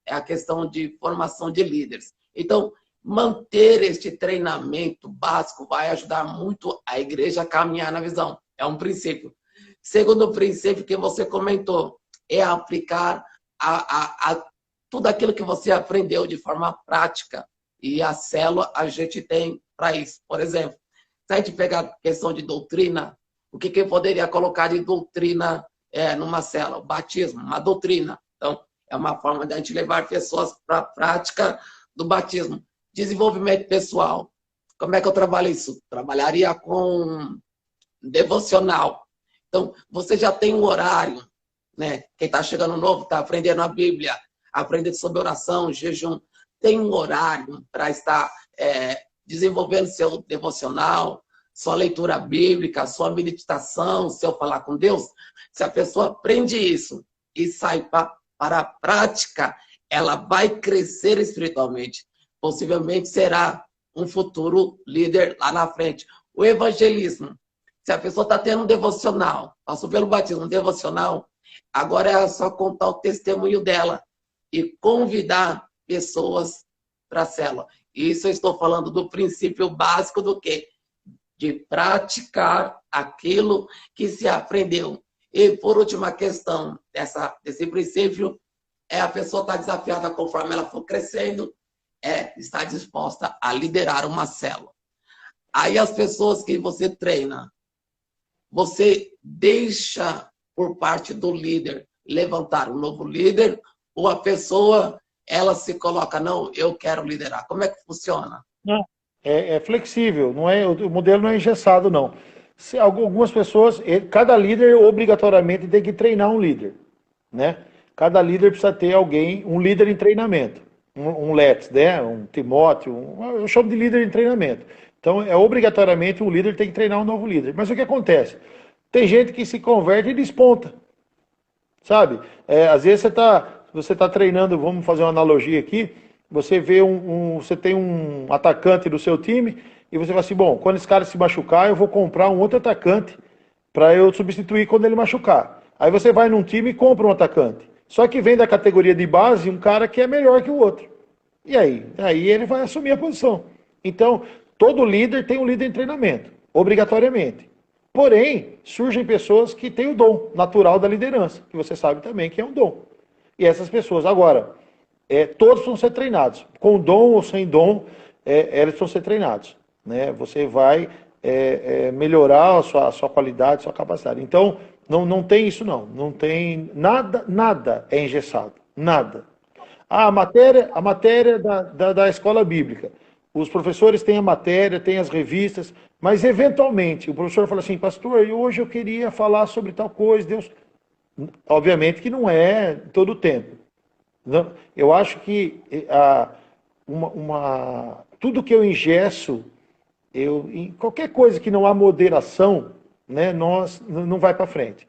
Speaker 1: é a questão de formação de líderes. Então, manter este treinamento básico vai ajudar muito a igreja a caminhar na visão. É um princípio. Segundo princípio que você comentou, é aplicar tudo aquilo que você aprendeu de forma prática. E a célula a gente tem para isso. Por exemplo, se a gente pegar a questão de doutrina, o que eu poderia colocar de doutrina numa célula? O batismo, uma doutrina. Então, é uma forma de a gente levar pessoas para a prática do batismo. Desenvolvimento pessoal. Como é que eu trabalho isso? Trabalharia com devocional. Então, você já tem um horário, né? Quem está chegando novo, está aprendendo a Bíblia, aprendendo sobre oração, jejum. Tem um horário para estar desenvolvendo seu devocional, sua leitura bíblica, sua meditação, seu falar com Deus. Se a pessoa aprende isso e sai para a prática, ela vai crescer espiritualmente. Possivelmente será um futuro líder lá na frente. O evangelismo. Se a pessoa está tendo um devocional, passou pelo batismo, um devocional, agora é só contar o testemunho dela e convidar pessoas para a célula. Isso eu estou falando do princípio básico do quê? De praticar aquilo que se aprendeu. E, por última questão desse princípio, a pessoa está desafiada conforme ela for crescendo, está disposta a liderar uma célula. Aí as pessoas que você treina, você deixa por parte do líder levantar um novo líder, ou a pessoa, ela se coloca, não, eu quero liderar. Como é que funciona?
Speaker 2: Não, é flexível, não é, o modelo não é engessado, não. Algumas pessoas, cada líder obrigatoriamente tem que treinar um líder, né? Cada líder precisa ter um líder em treinamento, um Let's, né? Um Timóteo, eu chamo de líder em treinamento. Então, obrigatoriamente o líder tem que treinar um novo líder. Mas o que acontece? Tem gente que se converte e desponta, sabe? Às vezes você tá treinando, vamos fazer uma analogia aqui, você vê você tem um atacante do seu time e você fala assim, bom, quando esse cara se machucar, eu vou comprar um outro atacante para eu substituir quando ele machucar. Aí você vai num time e compra um atacante. Só que vem da categoria de base um cara que é melhor que o outro. E aí? Aí ele vai assumir a posição. Então, todo líder tem um líder em treinamento, obrigatoriamente. Porém, surgem pessoas que têm o dom natural da liderança, que você sabe também que é um dom. E essas pessoas, agora, todos vão ser treinados. Com dom ou sem dom, eles vão ser treinados. Né? Você vai melhorar a sua qualidade, a sua capacidade. Então, não tem isso não. Não tem nada é engessado. Nada. A matéria da escola bíblica. Os professores têm a matéria, têm as revistas, mas eventualmente o professor fala assim, pastor, hoje eu queria falar sobre tal coisa, Deus. Obviamente que não é todo o tempo. Não, eu acho que tudo que eu ingesso, em qualquer coisa que não há moderação, né, nós não vai para frente.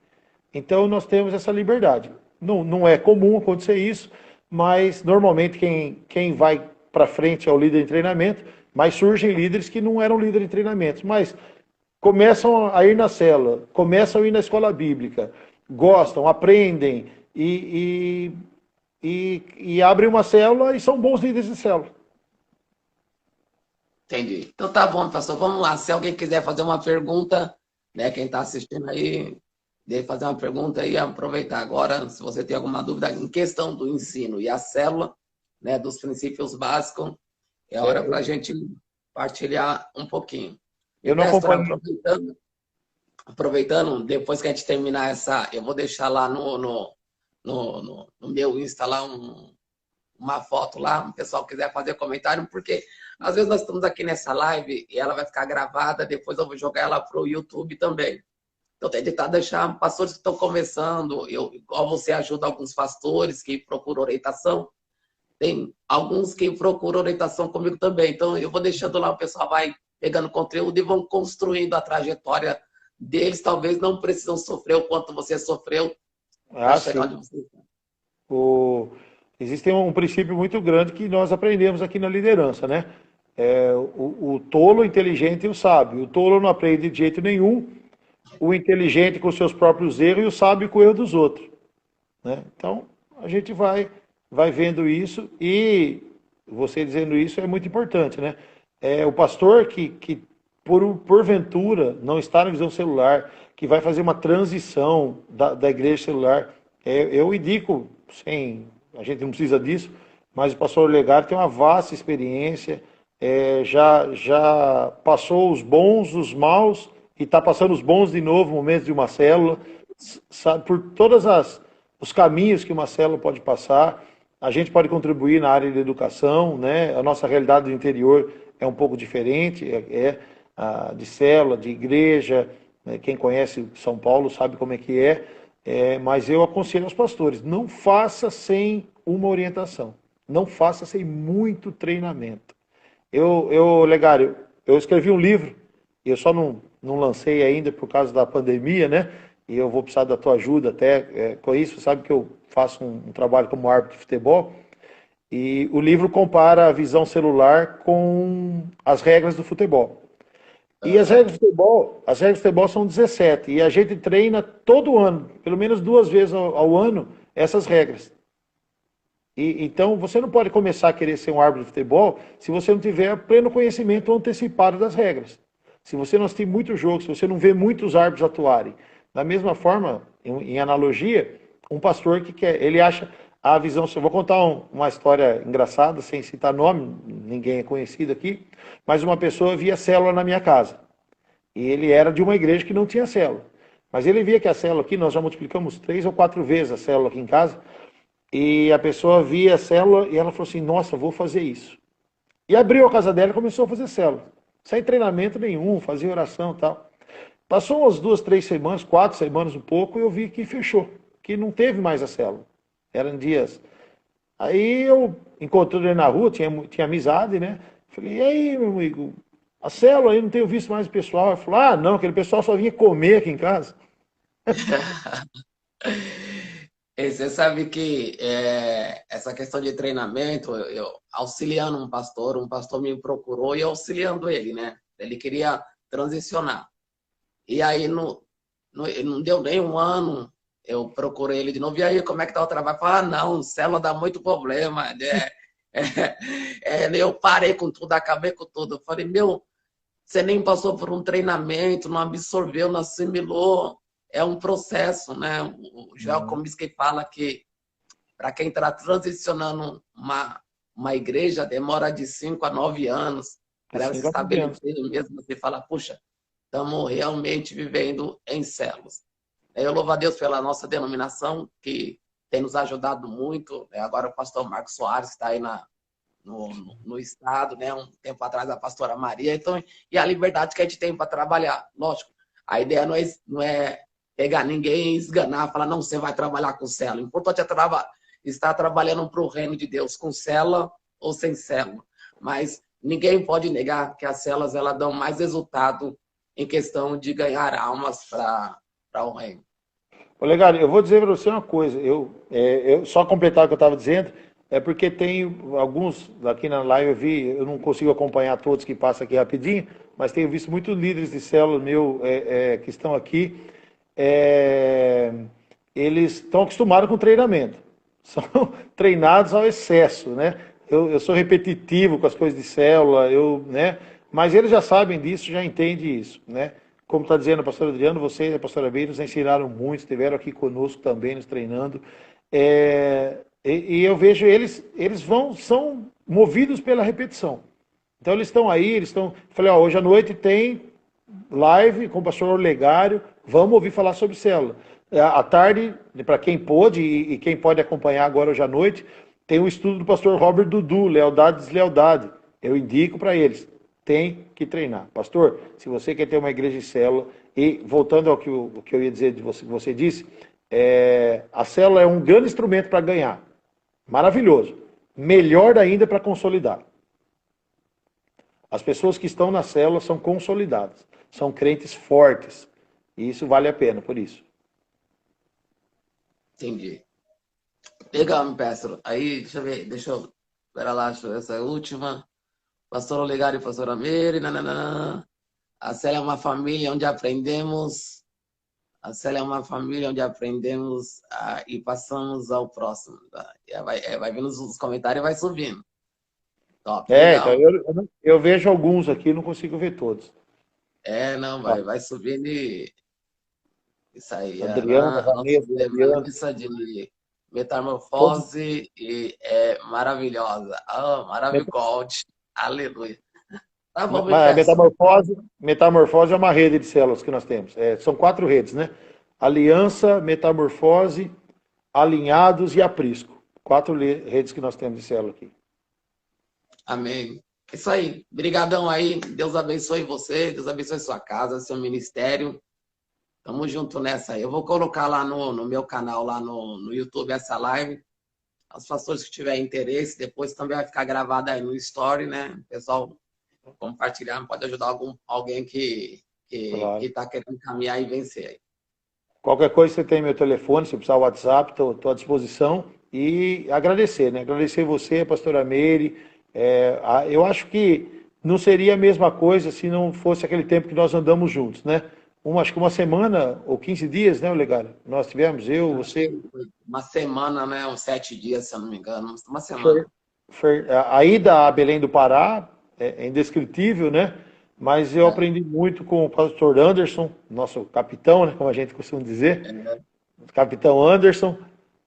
Speaker 2: Então nós temos essa liberdade. Não é comum acontecer isso, mas normalmente quem vai para frente é o líder em treinamento, mas surgem líderes que não eram líderes em treinamento, mas começam a ir na célula, começam a ir na escola bíblica, gostam, aprendem e abrem uma célula e são bons líderes de célula.
Speaker 1: Entendi. Então tá bom, pastor. Vamos lá. Se alguém quiser fazer uma pergunta, né, quem está assistindo aí, deve fazer uma pergunta e aproveitar agora, se você tem alguma dúvida em questão do ensino e a célula, né, dos princípios básicos, é hora para a gente partilhar um pouquinho. E,
Speaker 2: Eu não
Speaker 1: pastor,
Speaker 2: acompanho.
Speaker 1: aproveitando, depois que a gente terminar essa, eu vou deixar lá no meu Insta lá uma foto lá, o pessoal quiser fazer comentário, porque às vezes nós estamos aqui nessa live e ela vai ficar gravada, depois eu vou jogar ela para o YouTube também. Então, tem que tentar deixar pastores que estão começando, igual você ajuda alguns pastores que procuram orientação, tem alguns que procuram orientação comigo também. Então, eu vou deixando lá, o pessoal vai pegando conteúdo e vão construindo a trajetória deles. Talvez não precisam sofrer o quanto você sofreu para chegar onde você está.
Speaker 2: Existe um princípio muito grande que nós aprendemos aqui na liderança, né? O tolo, o inteligente e o sábio. O tolo não aprende de jeito nenhum, o inteligente com seus próprios erros e o sábio com o erro dos outros. Né? Então, a gente vai vendo isso e você dizendo isso é muito importante, né? O pastor que porventura não está na visão celular, que vai fazer uma transição da igreja celular, eu indico, a gente não precisa disso, mas o pastor Olegário tem uma vasta experiência, já passou os bons, os maus, e está passando os bons de novo, momentos de uma célula, sabe, por todos os caminhos que uma célula pode passar. A gente pode contribuir na área de educação, né? A nossa realidade do interior é um pouco diferente, de célula, de igreja, né? Quem conhece São Paulo sabe como é que mas eu aconselho aos pastores, não faça sem uma orientação, não faça sem muito treinamento. Legário, eu escrevi um livro, eu só não lancei ainda por causa da pandemia, né? E eu vou precisar da tua ajuda até com isso. Sabe que eu faço um trabalho como árbitro de futebol e o livro compara a visão celular com as regras do futebol. E as regras de futebol são 17 e a gente treina todo ano, pelo menos 2 vezes ao ano, essas regras. Então, você não pode começar a querer ser um árbitro de futebol se você não tiver pleno conhecimento antecipado das regras. Se você não assistir muito jogo, se você não vê muitos árbitros atuarem. Da mesma forma, em analogia, um pastor que ele acha a visão... Eu vou contar uma história engraçada, sem citar nome, ninguém é conhecido aqui, mas uma pessoa via célula na minha casa. E ele era de uma igreja que não tinha célula. Mas ele via que a célula aqui, nós já multiplicamos 3 ou 4 vezes a célula aqui em casa, e a pessoa via a célula e ela falou assim, nossa, vou fazer isso. E abriu a casa dela e começou a fazer célula. Sem treinamento nenhum, fazia oração e tal. Passou umas 2, 3 semanas, 4 semanas um pouco, e eu vi que fechou, que não teve mais a célula. Eram dias. Aí eu encontrei ele na rua, tinha amizade, né? Falei, e aí, meu amigo, a célula aí não tenho visto mais o pessoal. Ele falou, não, aquele pessoal só vinha comer aqui em casa.
Speaker 1: Você sabe que essa questão de treinamento, eu auxiliando um pastor me procurou e auxiliando ele, né? Ele queria transicionar. E aí não deu nem um ano, eu procurei ele de novo. E aí, como é que tá o trabalho? Falei, não, célula dá muito problema. Eu parei com tudo, acabei com tudo. Eu falei, você nem passou por um treinamento, não absorveu, não assimilou. É um processo, né? O Joel Comiskey fala que para quem está transicionando uma igreja, demora de 5 a 9 anos
Speaker 2: De
Speaker 1: para ela se
Speaker 2: 5 a 9 anos.
Speaker 1: estabelecer mesmo. Você fala, puxa, estamos realmente vivendo em células. Eu louvo a Deus pela nossa denominação, que tem nos ajudado muito. Agora o pastor Marcos Soares está aí no estado, né? Um tempo atrás a pastora Maria. Então, e a liberdade que a gente tem para trabalhar. Lógico, a ideia não é pegar ninguém e esganar, falar, não, você vai trabalhar com célula. O importante é estar trabalhando para o reino de Deus, com célula ou sem célula. Mas ninguém pode negar que as células elas dão mais resultado em questão de ganhar almas para o reino.
Speaker 2: Olegário, eu vou dizer para você uma coisa, eu só completar o que eu estava dizendo, é porque tem alguns, aqui na live eu não consigo acompanhar todos que passam aqui rapidinho, mas tenho visto muitos líderes de célula meu que estão aqui, eles estão acostumados com treinamento, são treinados ao excesso, né? Eu sou repetitivo com as coisas de célula, né? Mas eles já sabem disso, já entendem isso, né? Como está dizendo o pastor Adriano, vocês e a pastora Bey nos ensinaram muito, estiveram aqui conosco também, nos treinando. E eu vejo eles são movidos pela repetição. Então eles estão aí, falei, ó, hoje à noite tem live com o pastor Olegário, vamos ouvir falar sobre célula. À tarde, para quem pôde e quem pode acompanhar agora hoje à noite, tem um estudo do pastor Robert Dudu, Lealdade e Deslealdade. Eu indico para eles. Tem que treinar. Pastor, se você quer ter uma igreja de célula, e voltando ao que eu ia dizer de você, que você disse, a célula é um grande instrumento para ganhar. Maravilhoso. Melhor ainda para consolidar. As pessoas que estão na célula são consolidadas. São crentes fortes. E isso vale a pena, por isso.
Speaker 1: Entendi. Legal, meu pastor. Aí, deixa eu ver lá, essa última. Pastor Olegário e pastora Meire, nananana. A célula é uma família onde aprendemos. A célula é uma família onde aprendemos e passamos ao próximo. Tá? Vai vendo os comentários e vai subindo. Top, legal.
Speaker 2: Então eu vejo alguns aqui, não consigo ver todos.
Speaker 1: Não, vai subindo e isso aí.
Speaker 2: Adriana,
Speaker 1: A nossa
Speaker 2: Vanessa,
Speaker 1: de metamorfose e é maravilhosa. Maravilhosa. Aleluia. Tá bom,
Speaker 2: metamorfose é uma rede de células que nós temos. São 4 redes, né? Aliança, metamorfose, alinhados e aprisco. 4 redes que nós temos de célula aqui.
Speaker 1: Amém. Isso aí. Obrigadão aí. Deus abençoe você, Deus abençoe sua casa, seu ministério. Tamo junto nessa aí. Eu vou colocar lá no meu canal, lá no YouTube, essa live. Os pastores que tiverem interesse, depois também vai ficar gravado aí no Story, né? O pessoal compartilhar, pode ajudar alguém que está querendo caminhar e vencer aí.
Speaker 2: Qualquer coisa, você tem meu telefone, se precisar o WhatsApp, estou à disposição. E agradecer, né? Agradecer você, a pastora Meire. Eu acho que não seria a mesma coisa se não fosse aquele tempo que nós andamos juntos, né? Acho que uma semana ou 15 dias, né, Olegário? Nós tivemos, você...
Speaker 1: Uma semana, né? Uns 7 dias, se eu não me engano. Uma semana.
Speaker 2: A ida a Belém do Pará é indescritível, né? Mas eu aprendi muito com o pastor Anderson, nosso capitão, né, como a gente costuma dizer. Capitão Anderson,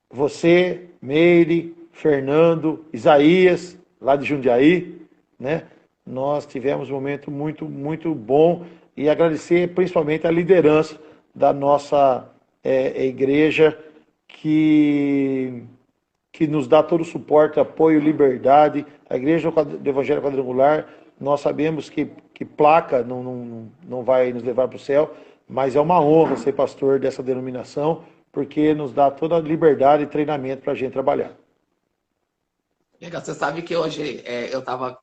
Speaker 2: você, Meire, Fernando, Isaías, lá de Jundiaí, né? Nós tivemos um momento muito, muito bom e agradecer principalmente a liderança da nossa igreja que nos dá todo o suporte, apoio, liberdade. A igreja do Evangelho Quadrangular, nós sabemos que placa não vai nos levar para o céu, mas é uma honra ser pastor dessa denominação, porque nos dá toda a liberdade e treinamento para a gente trabalhar.
Speaker 1: Legal, você sabe que hoje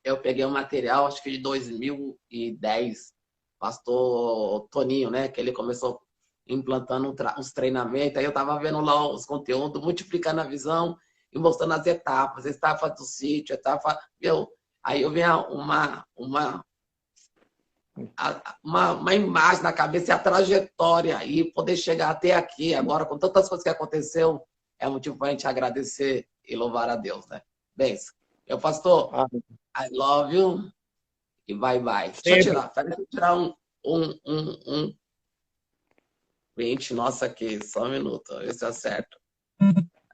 Speaker 1: eu peguei um material, acho que de 2010, pastor Toninho, né? Que ele começou implantando os treinamentos, aí eu estava vendo lá os conteúdos, multiplicando a visão e mostrando as etapas, etapa do sítio, etapa... Aí eu vi uma imagem na cabeça e a trajetória e poder chegar até aqui agora, com tantas coisas que aconteceu, é motivo para a gente agradecer e louvar a Deus, né? Bem, pastor, I love you e vai. Deixa eu
Speaker 2: Sempre.
Speaker 1: tirar. Deixa eu tirar um print. Nossa, aqui, só um minuto. Ver se acerto.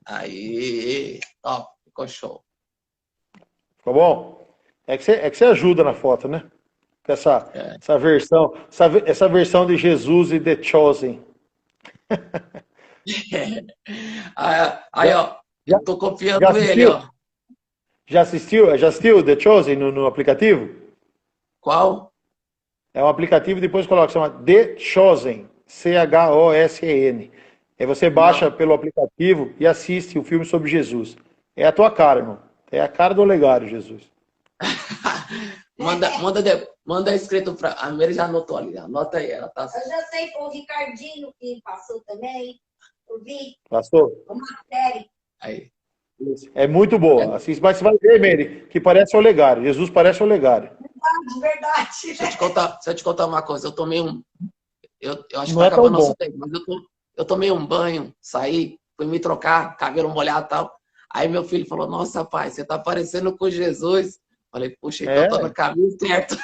Speaker 1: Aí, ó, ficou show.
Speaker 2: Ficou bom? É que você ajuda na foto, né? Com
Speaker 1: É.
Speaker 2: essa versão de Jesus e The Chosen.
Speaker 1: Aí, ó,
Speaker 2: Já,
Speaker 1: eu tô
Speaker 2: já
Speaker 1: copiando ele,
Speaker 2: assistiu?
Speaker 1: ó.
Speaker 2: Já assistiu The Chosen no aplicativo?
Speaker 1: Qual?
Speaker 2: É um aplicativo, depois coloca, chama The Chosen, Chosen. Aí você baixa
Speaker 1: Não.
Speaker 2: pelo aplicativo e assiste o filme sobre Jesus. É a tua cara, irmão. É a cara do Olegário, Jesus.
Speaker 1: Manda escrito pra. A Mary já anotou ali. Anota aí, ela tá.
Speaker 3: Eu já sei, foi o Ricardinho que passou também. Eu vi
Speaker 2: Passou?
Speaker 3: uma série.
Speaker 1: Aí.
Speaker 2: É muito boa. Assiste, mas você vai ver, Mary, que parece o Olegário. Jesus parece o Olegário.
Speaker 3: Verdade.
Speaker 1: Deixa eu te contar uma coisa. Eu tomei um. Eu acho que
Speaker 2: Não
Speaker 1: tá
Speaker 2: é tão
Speaker 1: acabando
Speaker 2: bom.
Speaker 1: nosso tempo, mas eu tomei um banho, saí, fui me trocar, cabelo molhado e tal. Aí meu filho falou: Nossa, pai, você tá parecendo com Jesus. Falei: Puxa, então eu tô no
Speaker 2: É,
Speaker 1: caminho certo.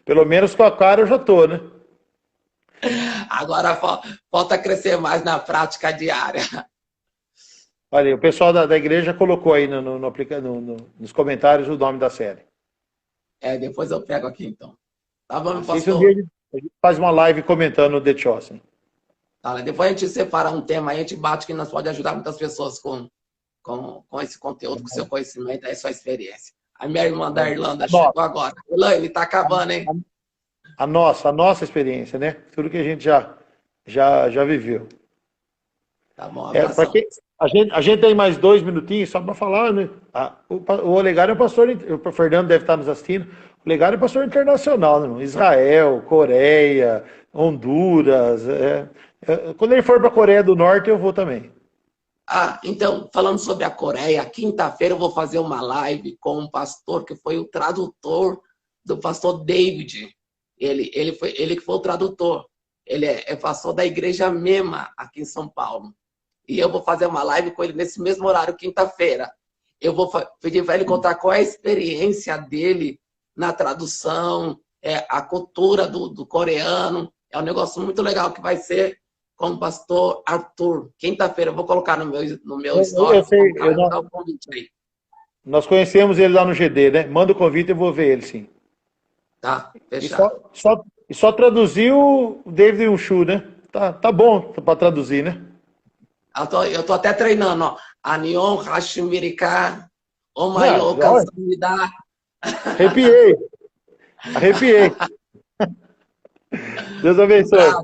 Speaker 2: pelo menos com a cara eu já tô, né?
Speaker 1: Agora falta crescer mais na prática diária.
Speaker 2: Olha, aí, o pessoal da igreja colocou aí nos comentários o nome da série.
Speaker 1: Depois eu pego aqui então. Tá bom, meu
Speaker 2: Assiste um dia,
Speaker 1: pastor?
Speaker 2: a gente faz uma live comentando o The Chosen.
Speaker 1: Tá, né? Depois a gente separa um tema aí, a gente bate que nós pode ajudar muitas pessoas com esse conteúdo, com seu conhecimento, aí sua experiência. A minha irmã da Irlanda
Speaker 2: A nossa,
Speaker 1: chegou agora. Elaine, tá acabando, hein?
Speaker 2: a nossa experiência, né? Tudo que a gente já viveu.
Speaker 1: Tá bom,
Speaker 2: Para
Speaker 1: abração.
Speaker 2: quem a gente tem mais 2 minutinhos só para falar, né? O Olegário é um pastor, o Fernando deve estar nos assistindo. O Olegário é pastor internacional, né, irmão? Israel, Coreia, Honduras. Quando ele for para a Coreia do Norte, eu vou também.
Speaker 1: Então, falando sobre a Coreia, quinta-feira eu vou fazer uma live com um pastor que foi o tradutor do pastor David. Ele que foi o tradutor. Ele é pastor da Igreja Mema, aqui em São Paulo. E eu vou fazer uma live com ele nesse mesmo horário, quinta-feira. Eu vou pedir para ele contar qual é a experiência dele na tradução, a cultura do coreano. É um negócio muito legal que vai ser com o pastor Arthur. Quinta-feira eu vou colocar no meu story,
Speaker 2: Eu
Speaker 1: vou
Speaker 2: sei,
Speaker 1: colocar, eu vou dar o convite aí.
Speaker 2: nós conhecemos ele lá no GD, né? Manda o convite e eu vou ver ele, sim.
Speaker 1: Tá?
Speaker 2: E
Speaker 1: Fechado.
Speaker 2: só traduziu o David Unshu, né? Tá bom para traduzir, né?
Speaker 1: Eu tô até treinando, ó. Anion Hashmirika,
Speaker 2: Não,
Speaker 1: Omayo Kansamida.
Speaker 2: arrepiei, arrepiei. Deus abençoe.
Speaker 1: Abraço.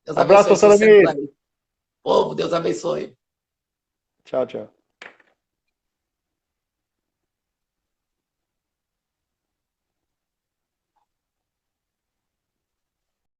Speaker 1: Deus
Speaker 2: Abraço,
Speaker 1: abençoe
Speaker 2: pastor
Speaker 1: sucesso
Speaker 2: Amir.
Speaker 1: aí. Povo, Deus abençoe.
Speaker 2: Tchau, tchau.